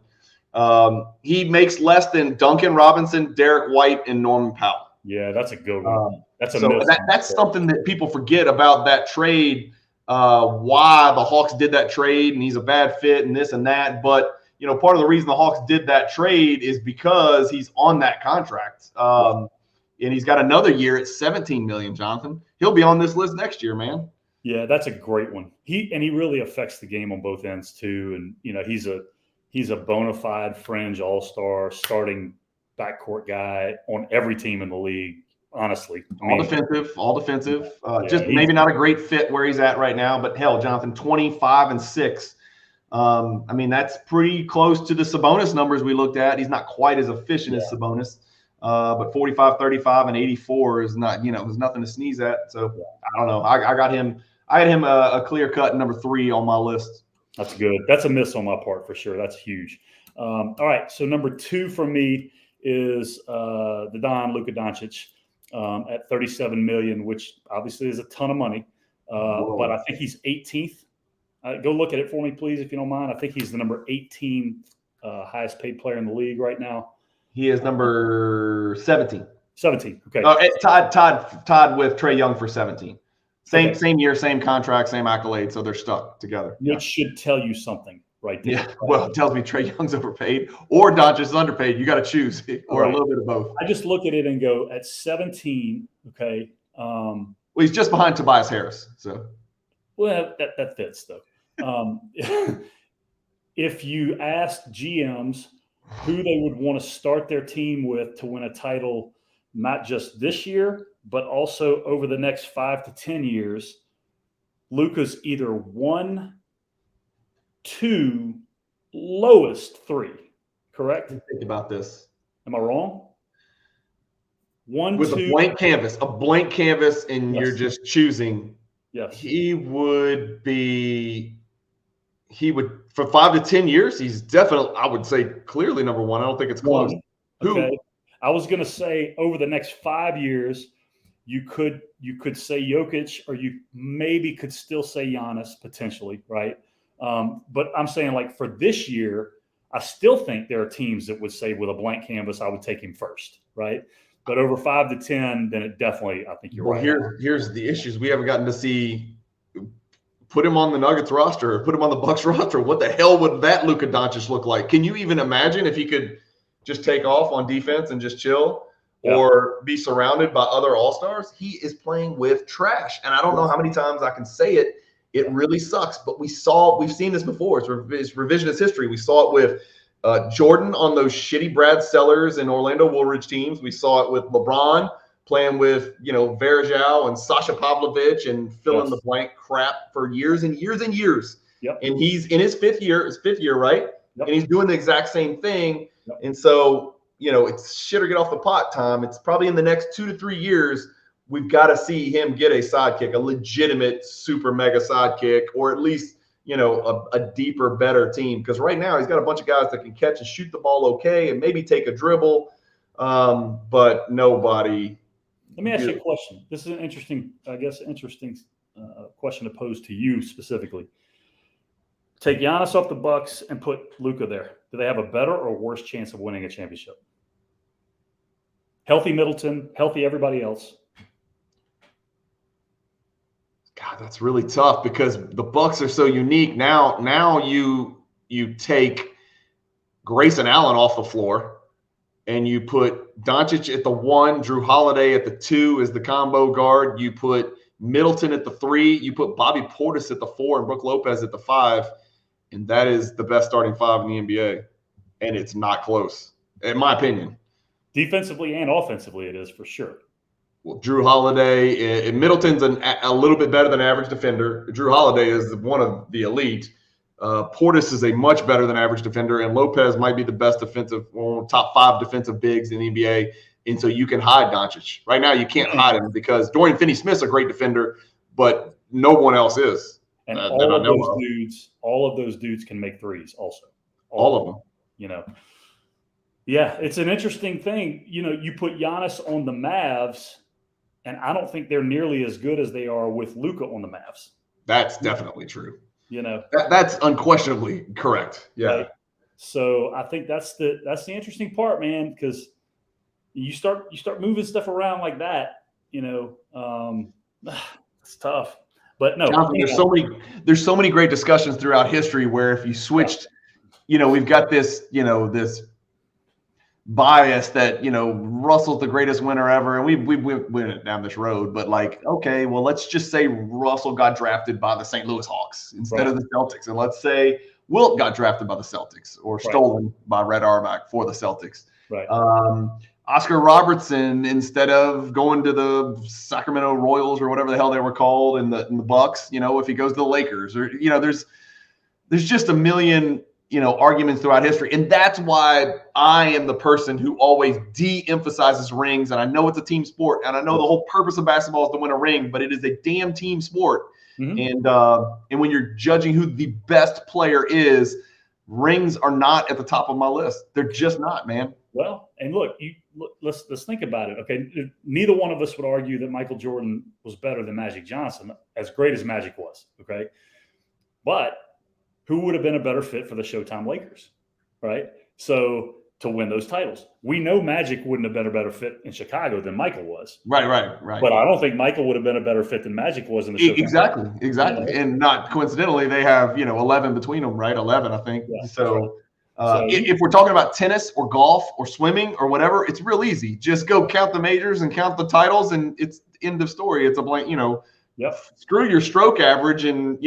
He makes less than Duncan Robinson, Derek White, and Norman Powell. Yeah, that's a good one. That's something that people forget about that trade. Why the Hawks did that trade, and he's a bad fit and this and that. But, part of the reason the Hawks did that trade is because he's on that contract. And he's got another year at $17 million, Jonathan. He'll be on this list next year, man. Yeah, that's a great one. He really affects the game on both ends too. And, he's a bona fide fringe all-star starting backcourt guy on every team in the league. Honestly, all defensive. Just maybe not a great fit where he's at right now, but hell, Jonathan, 25-6. That's pretty close to the Sabonis numbers we looked at. He's not quite as efficient as Sabonis, but 45, 35, and 84 is not, there's nothing to sneeze at. So I don't know. I got him a clear cut number 3 on my list. That's good. That's a miss on my part for sure. That's huge. All right, so number 2 for me is the Don Luka Doncic. At $37 million, which obviously is a ton of money, but I think he's 18th. Go look at it for me, please, if you don't mind. I think he's the number 18 highest paid player in the league right now. He is number 17. 17. Okay. Tied with Trae Young for 17. Same year, same contract, same accolade. So they're stuck together. Which should tell you something. Right there. Yeah, well, it tells me Trae Young's overpaid or Doncic is underpaid. You got to choose, or a little bit of both. I just look at it and go, at 17, okay. Well, he's just behind Tobias Harris, so. Well, that fits though. If you asked GMs who they would want to start their team with to win a title, not just this year, but also over the next 5 to 10 years, Luka's either 1, 2, lowest 3, correct? Think about this. Am I wrong? 1, with 2, a blank canvas, and you're just choosing. Yes. He would for 5 to 10 years. He's definitely, I would say, clearly number 1. I don't think it's close. Okay. Who? I was going to say over the next 5 years, you could say Jokic, or you maybe could still say Giannis potentially, right? But I'm saying, like, for this year, I still think there are teams that would say with a blank canvas, I would take him first, right? But over 5 to 10, then it definitely, I think you're right. Here's the issues. We haven't gotten to see put him on the Nuggets roster or put him on the Bucks roster. What the hell would that Luka Doncic look like? Can you even imagine if he could just take off on defense and just chill or be surrounded by other all-stars? He is playing with trash. And I don't know how many times I can say it. It really sucks. But we've seen this before. It's revisionist history. We saw it with Jordan on those shitty Brad Sellers and Orlando Woolridge teams. We saw it with LeBron playing with, Varejao and Sasha Pavlovich and fill in the blank crap for years and years and years. Yep. And he's in his fifth year, right? Yep. And he's doing the exact same thing. Yep. And so, it's shit or get off the pot time. It's probably in the next 2 to 3 years, we've got to see him get a sidekick, a legitimate super mega sidekick, or at least, a deeper, better team. Because right now he's got a bunch of guys that can catch and shoot the ball okay and maybe take a dribble, but nobody. Let me ask you a question. This is an interesting question to pose to you specifically. Take Giannis off the Bucks and put Luka there. Do they have a better or worse chance of winning a championship? Healthy Middleton, healthy everybody else. God, that's really tough because the Bucks are so unique. Now you take Grayson Allen off the floor. And you put Doncic at the 1, Drew Holiday at the 2 as the combo guard. You put Middleton at the 3. You put Bobby Portis at the 4 and Brook Lopez at the 5. And that is the best starting 5 in the NBA. And it's not close, in my opinion. Defensively and offensively, it is for sure. Well, Drew Holiday, Middleton's a little bit better than average defender. Drew Holiday is one of the elite. Portis is a much better than average defender, and Lopez might be the best top 5 defensive bigs in the NBA. And so you can hide Doncic. Right now, you can't hide him because Dorian Finney-Smith's a great defender, but no one else is. And all of those dudes can make threes also. All of them. Yeah, it's an interesting thing. You put Giannis on the Mavs, and I don't think they're nearly as good as they are with Luka on the Mavs. That's definitely true. That's unquestionably correct. Yeah. Right? So I think that's the interesting part, man, because you start moving stuff around like that, it's tough. But no, Jonathan, there's so many great discussions throughout history where if you switched, we've got this, this bias that Russell's the greatest winner ever, and we went down this road. But okay, well, let's just say Russell got drafted by the St. Louis Hawks instead of the Celtics, and let's say Wilt got drafted by the Celtics or stolen by Red Auerbach for the Celtics. Right. Oscar Robertson instead of going to the Sacramento Royals or whatever the hell they were called in the Bucks. If he goes to the Lakers or there's just a million. Arguments throughout history. And that's why I am the person who always de-emphasizes rings. And I know it's a team sport. And I know the whole purpose of basketball is to win a ring, but it is a damn team sport. Mm-hmm. And when you're judging who the best player is, rings are not at the top of my list. They're just not, man. Well, and let's think about it. Okay. Neither one of us would argue that Michael Jordan was better than Magic Johnson, as great as Magic was. Okay. But who would have been a better fit for the Showtime Lakers, right? So to win those titles, we know Magic wouldn't have been a better fit in Chicago than Michael was. Right. But I don't think Michael would have been a better fit than Magic was in the Showtime. Exactly. And not coincidentally, they have 11 between them, right? 11, I think. Yeah, so if we're talking about tennis or golf or swimming or whatever, it's real easy. Just go count the majors and count the titles, and it's end of story. It's a blank. Screw your stroke average and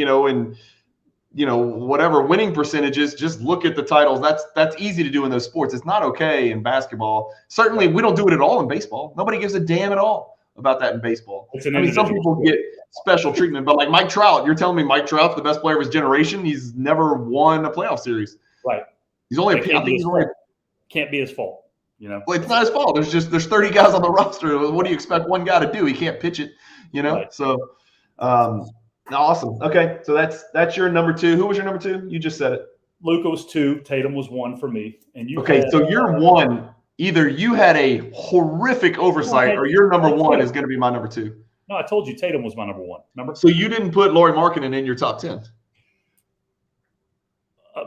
whatever winning percentages, just look at the titles. That's easy to do in those sports. It's not okay in basketball. Certainly, we don't do it at all in baseball. Nobody gives a damn at all about that in baseball. Some people get special treatment, but like Mike Trout, you're telling me Mike Trout's the best player of his generation? He's never won a playoff series. Right. He's only. Can't be his fault. Well, it's not his fault. There's 30 guys on the roster. What do you expect one guy to do? He can't pitch it. Right. So. Awesome. Okay, so that's your number 2. Who was your number 2? You just said it. Luka was 2. Tatum was 1 for me. And you. Okay, so you're 1. Either you had a horrific oversight, or your number 1 is going to be my number 2. No, I told you Tatum was my number 1. So you didn't put Lauri Markkanen in your top 10?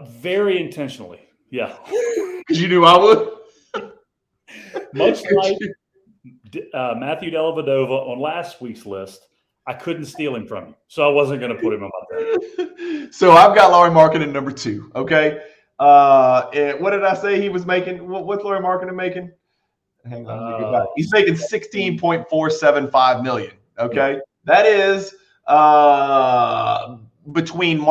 Very intentionally, yeah. Because you knew I would. Much like Matthew Dellavedova on last week's list. I couldn't steal him from you, so I wasn't going to put him on my So I've got Lauri Markkanen number 2. Okay. And what did I say he was making? What's Lauri Markkanen making? Hang on, let me get back. He's making $16.475 million. Okay. That is between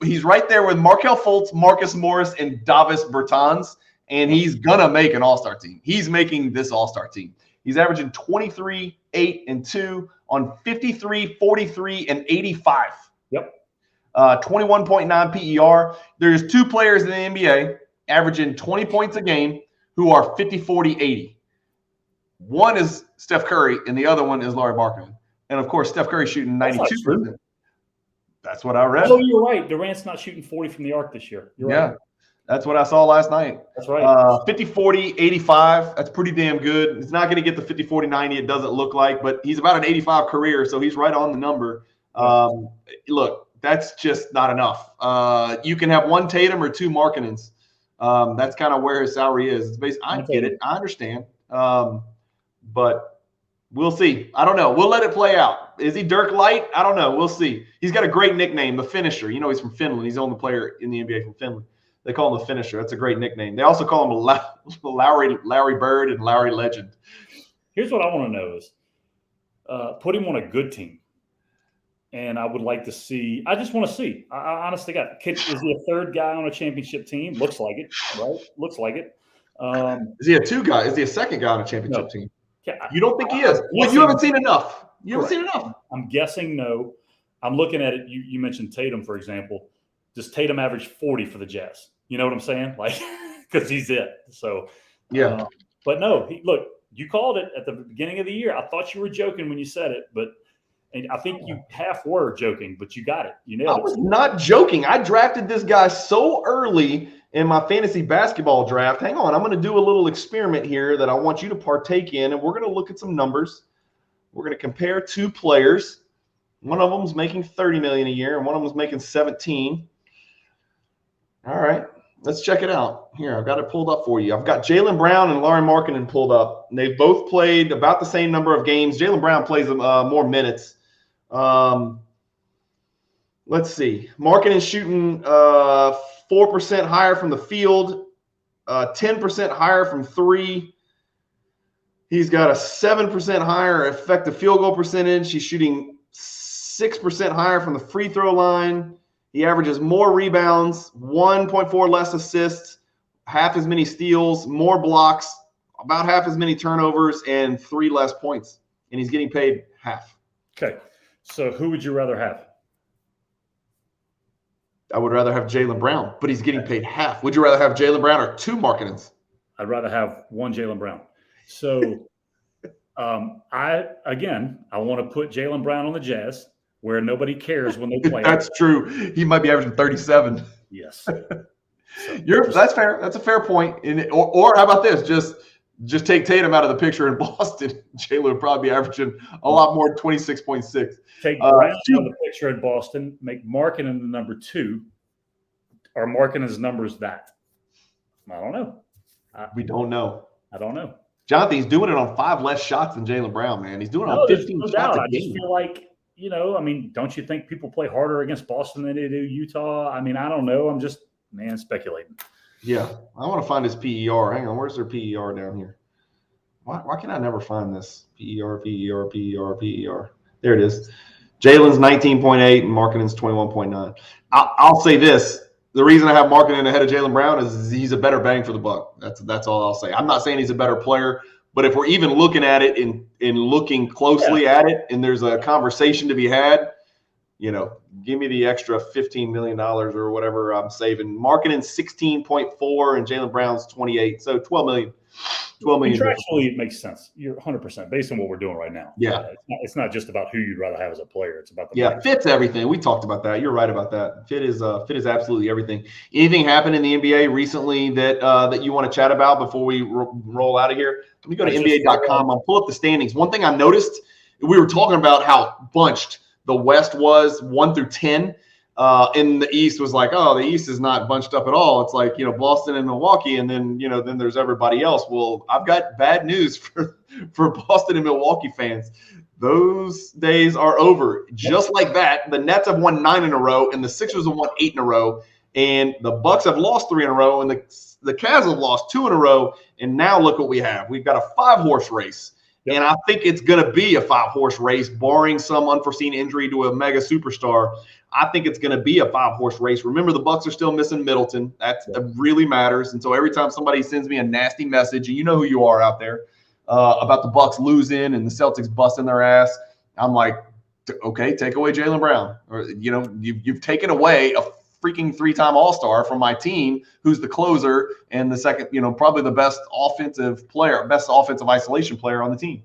he's right there with Markelle Fultz, Marcus Morris, and Davis Bertans, and he's gonna make an all-star team. He's making this all-star team. He's averaging 23, 8, and 2 on 53, 43, and 85. Yep. 21.9 PER. There's 2 players in the NBA averaging 20 points a game who are 50, 40, 80. One is Steph Curry, and the other one is Lauri Markkanen. And, of course, Steph Curry's shooting 92%. That's what I read. Oh, you're right. Durant's not shooting 40 from the arc this year. You're right. That's what I saw last night. That's right. 50, 40, 85. That's pretty damn good. It's not going to get the 50, 40, 90, it doesn't look like, but he's about an 85 career, so he's right on the number. Look, that's just not enough. You can have 1 Tatum or 2 Markkanens. That's kind of where his salary is. It's I get it. I understand. But we'll see. I don't know. We'll let it play out. Is he Dirk Light? I don't know. We'll see. He's got a great nickname, the Finisher. You know, he's from Finland. He's the only player in the NBA from Finland. They call him the Finisher. That's a great nickname. They also call him Larry Bird and Larry Legend. Here's what I want to know is put him on a good team. And I would like to see – I just want to see. I honestly got – is he a 3rd guy on a championship team? Looks like it, right? Looks like it. Is he a 2 guy? Is he a 2nd guy on a championship team? You don't think he is? Well, you haven't seen enough. You haven't seen enough. I'm guessing no. I'm looking at it. You mentioned Tatum, for example. Does Tatum average 40 for the Jazz? You know what I'm saying? Like, because he's it. So, yeah. But no, look, you called it at the beginning of the year. I thought you were joking when you said it, but I think you half were joking, but you got it. You nailed it. I was not joking. I drafted this guy so early in my fantasy basketball draft. Hang on. I'm going to do a little experiment here that I want you to partake in, and we're going to look at some numbers. We're going to compare 2 players. One of them is making $30 million a year, and one of them is making 17. All right, let's check it out. Here, I've got it pulled up for you. I've got Jaylen Brown and Lauri Markkanen pulled up. They've both played about the same number of games. Jaylen Brown plays more minutes. Let's see. Markkanen's shooting 4% higher from the field, 10% higher from 3. He's got a 7% higher effective field goal percentage. He's shooting 6% higher from the free throw line. He averages more rebounds, 1.4 less assists, half as many steals, more blocks, about half as many turnovers, and 3 less points. And he's getting paid half. Okay. So who would you rather have? I would rather have Jaylen Brown, but he's getting paid half. Would you rather have Jaylen Brown or 2 Markkanens? I'd rather have 1 Jaylen Brown. So I want to put Jaylen Brown on the Jazz where nobody cares when they play. That's true. He might be averaging 37. Yes. That's fair. That's a fair point. Or how about this? Just take Tatum out of the picture in Boston. Jaylen would probably be averaging a lot more than 26.6. Take Brown out of the picture in Boston, make Markkanen the number 2. Are Markkanen's numbers that? I don't know. We don't know. I don't know. Jonathan, he's doing it on 5 less shots than Jaylen Brown, man. He's doing it on 15 shots a game. I just feel like, don't you think people play harder against Boston than they do Utah? I mean, I don't know. I'm just, speculating. Yeah. I want to find his PER. Hang on. Where's their PER down here? Why can I never find this? PER. There it is. Jalen's 19.8 and Markkanen's 21.9. I'll say this. The reason I have Markkanen ahead of Jaylen Brown is he's a better bang for the buck. That's all I'll say. I'm not saying he's a better player, but if we're even looking at it in looking closely at it, and there's a conversation to be had, give me the extra $15 million or whatever I'm saving. Markkanen's 16.4 and Jaylen Brown's 28, so $12 million. Contractually, it makes sense. You're 100% based on what we're doing right now. Yeah, it's not just about who you'd rather have as a player. It's about the fit's everything. We talked about that. You're right about that. Fit is absolutely everything. Anything happened in the NBA recently that you want to chat about before we roll out of here? Let me go to NBA.com. I'll pull up the standings. One thing I noticed, we were talking about how bunched the West was 1 through 10. In the East was like, the East is not bunched up at all. It's like, Boston and Milwaukee, and then, then there's everybody else. Well, I've got bad news for Boston and Milwaukee fans. Those days are over. Just like that, the Nets have won 9 in a row, and the Sixers have won 8 in a row, and the Bucks have lost 3 in a row, and the Cavs have lost 2 in a row. And now look what we have. We've got a 5-horse race. Yep. And I think it's going to be a 5-horse race, barring some unforeseen injury to a mega superstar. I think it's going to be a 5-horse race. Remember, the Bucks are still missing Middleton. That really matters. And so every time somebody sends me a nasty message, and you know who you are out there, about the Bucks losing and the Celtics busting their ass, I'm like, okay, take away Jaylen Brown. Or, you know, you've taken away a freaking 3-time All-Star from my team, who's the closer and the second, you know, probably the best offensive isolation player on the team.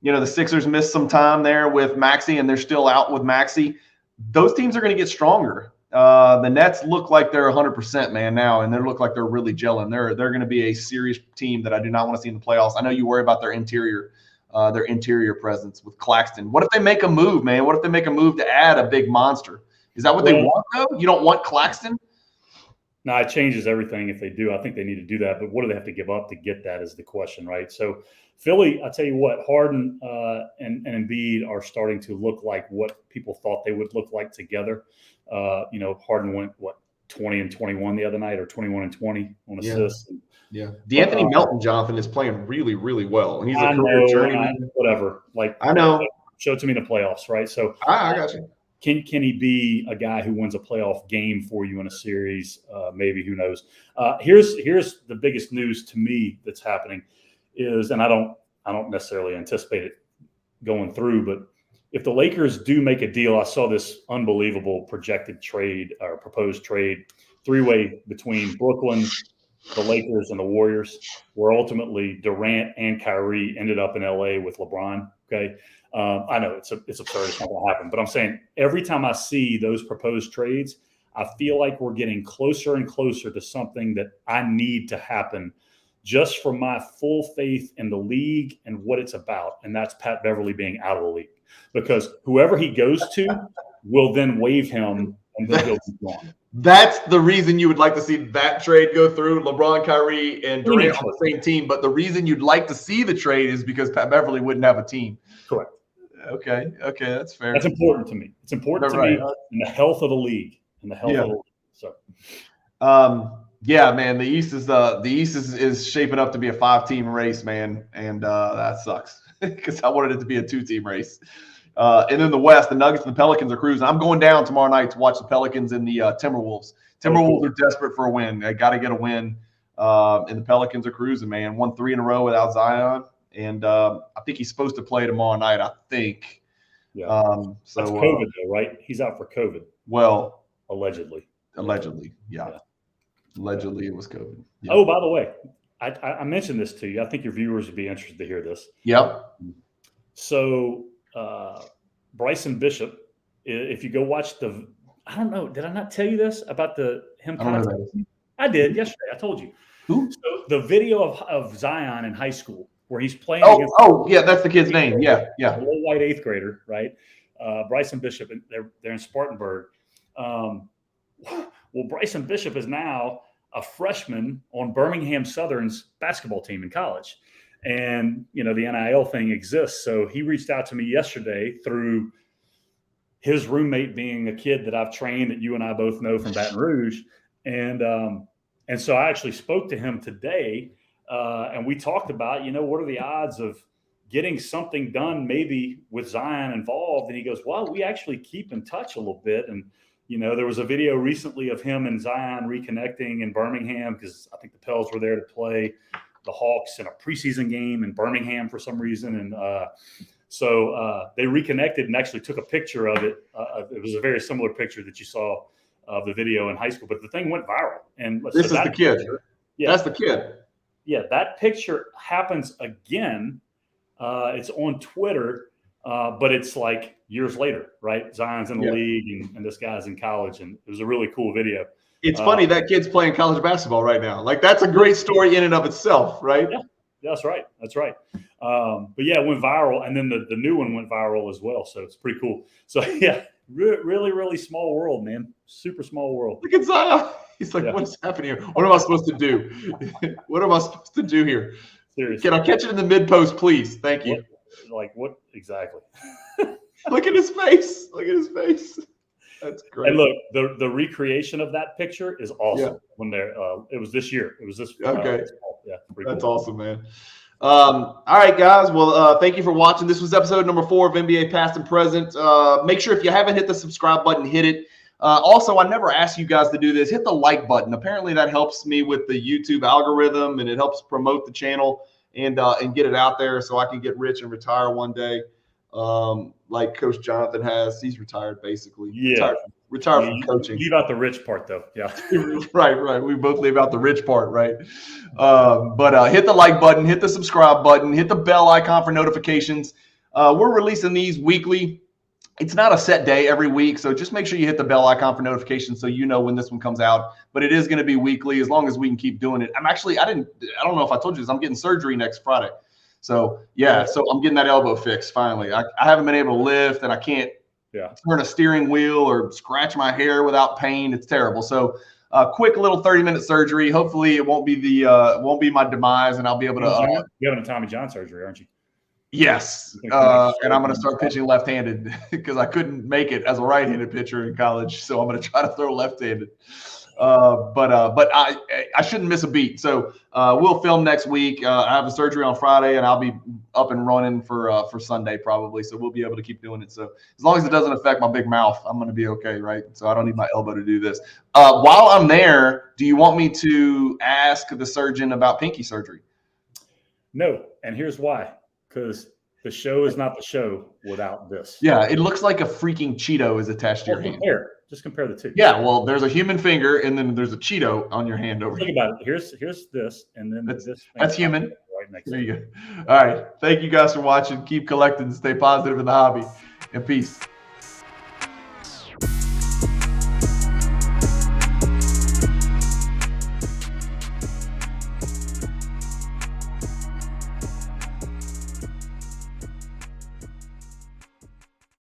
You know, the Sixers missed some time there with Maxey, and they're still out with Maxey. Those teams are going to get stronger. The Nets look like they're 100%, man, now, and they look like they're really gelling. They're going to be a serious team that I do not want to see in the playoffs. I know you worry about their interior presence with Claxton. What if they make a move, man? What if they make a move to add a big monster? Is that what they want, though? You don't want Claxton? No, it changes everything if they do. I think they need to do that. But what do they have to give up to get that is the question, right? So Philly, I tell you what, Harden and Embiid are starting to look like what people thought they would look like together. You know, Harden went, 20 and 21 the other night, or 21 and 20 on assists. Yeah. D'Anthony Melton, Jonathan, is playing really, really well. And he's a career journeyman. Whatever. Like, I know. Show it to me in the playoffs, right? So I got you. Can he be a guy who wins a playoff game for you in a series? Maybe, who knows? Here's the biggest news to me that's happening is, and I don't necessarily anticipate it going through, but if the Lakers do make a deal, I saw this unbelievable projected trade or proposed trade, 3-way between Brooklyn, the Lakers, and the Warriors, where ultimately Durant and Kyrie ended up in LA with LeBron. Okay. I know it's absurd. It's not going to happen, but I'm saying every time I see those proposed trades, I feel like we're getting closer and closer to something that I need to happen just for my full faith in the league and what it's about. And that's Pat Beverly being out of the league, because whoever he goes to will then waive him and then he'll be gone. That's the reason you would like to see that trade go through, LeBron, Kyrie, and Durant on the same team. But the reason you'd like to see the trade is because Pat Beverly wouldn't have a team. Correct. Okay, that's fair. That's important to me. It's important to me in the health of the league. In the health of the league. So, yeah, man, the East is shaping up to be a 5-team race, man, and that sucks because I wanted it to be a 2-team race. And then the West, the Nuggets and the Pelicans are cruising. I'm going down tomorrow night to watch the Pelicans and the Timberwolves. Timberwolves are desperate for a win. They got to get a win. And the Pelicans are cruising, man. Won 3 in a row without Zion. And I think he's supposed to play tomorrow night, I think. Yeah. So that's COVID, though, right? He's out for COVID. Well, allegedly, yeah. Allegedly, it was COVID. Yeah. Oh, by the way, I mentioned this to you. I think your viewers would be interested to hear this. Yep. So Bryson Bishop, if you go watch I don't know, did I not tell you this about him? I did yesterday. I told you. Who? So the video of Zion in high school where he's playing. Yeah, that's the kid's name. Yeah. A little white 8th grader, right? Bryson Bishop, and they're in Spartanburg. Well, Bryson Bishop is now a freshman on Birmingham Southern's basketball team in college. And, you know, the NIL thing exists. So he reached out to me yesterday through his roommate being a kid that I've trained that you and I both know from Baton Rouge. And so I actually spoke to him today, and we talked about, what are the odds of getting something done maybe with Zion involved? And he goes, well, we actually keep in touch a little bit. And, there was a video recently of him and Zion reconnecting in Birmingham because I think the Pels were there to play the Hawks in a preseason game in Birmingham for some reason. And so they reconnected and actually took a picture of it. It was a very similar picture that you saw of the video in high school, but the thing went viral. And this is the kid. Yeah, that's the kid. Yeah, that picture happens again. It's on Twitter, but it's like years later, right? Zion's in the league and this guy's in college, and it was a really cool video. It's funny that kid's playing college basketball right now. Like, that's a great story in and of itself, right? Yeah, that's right. But yeah, it went viral, and then the new one went viral as well. So it's pretty cool. So yeah, really, really small world, man. Super small world. Look at Zion. He's like, What's happening here? What am I supposed to do? What am I supposed to do here? Seriously. Can I catch it in the mid post, please? Thank you. Like what exactly? Look at his face. Look at his face. That's great. And look, the recreation of that picture is awesome. Yeah. When they're it was this year. It was this. Okay. This fall. Yeah, That's cool. awesome, man. All right, guys. Well, thank you for watching. This was episode number 4 of NBA Past and Present. Make sure if you haven't hit the subscribe button, hit it. Also, I never asked you guys to do this. Hit the like button. Apparently, that helps me with the YouTube algorithm, and it helps promote the channel and get it out there so I can get rich and retire one day, like Coach Jonathan has. He's retired, basically. Yeah. Retire from coaching. Leave out the rich part, though. Yeah. Right. We both leave out the rich part, right? But hit the like button, hit the subscribe button, hit the bell icon for notifications. We're releasing these weekly. It's not a set day every week, so just make sure you hit the bell icon for notifications so you know when this one comes out. But it is going to be weekly as long as we can keep doing it. I don't know if I told you this. I'm getting surgery next Friday. So, yeah, so I'm getting that elbow fixed finally. I haven't been able to lift, and I can't turn a steering wheel or scratch my hair without pain. It's terrible. So, quick little 30-minute surgery. Hopefully, it won't be my demise, and I'll be able to. You're having a Tommy John surgery, aren't you? Yes, and I'm going to start pitching left-handed because I couldn't make it as a right-handed pitcher in college, so I'm going to try to throw left-handed. But I shouldn't miss a beat. So we'll film next week. I have a surgery on Friday, and I'll be up and running for Sunday probably. So we'll be able to keep doing it. So as long as it doesn't affect my big mouth, I'm going to be okay, right? So I don't need my elbow to do this. While I'm there, do you want me to ask the surgeon about pinky surgery? No, and here's why. Because the show is not the show without this. Yeah, it looks like a freaking Cheeto is attached to your hand. Just compare the two. Yeah, well, there's a human finger, and then there's a Cheeto on your hand over here. Think about it. Here's this, and then this. That's human. Right next there you go. All right. Thank you guys for watching. Keep collecting. Stay positive in the hobby. And peace.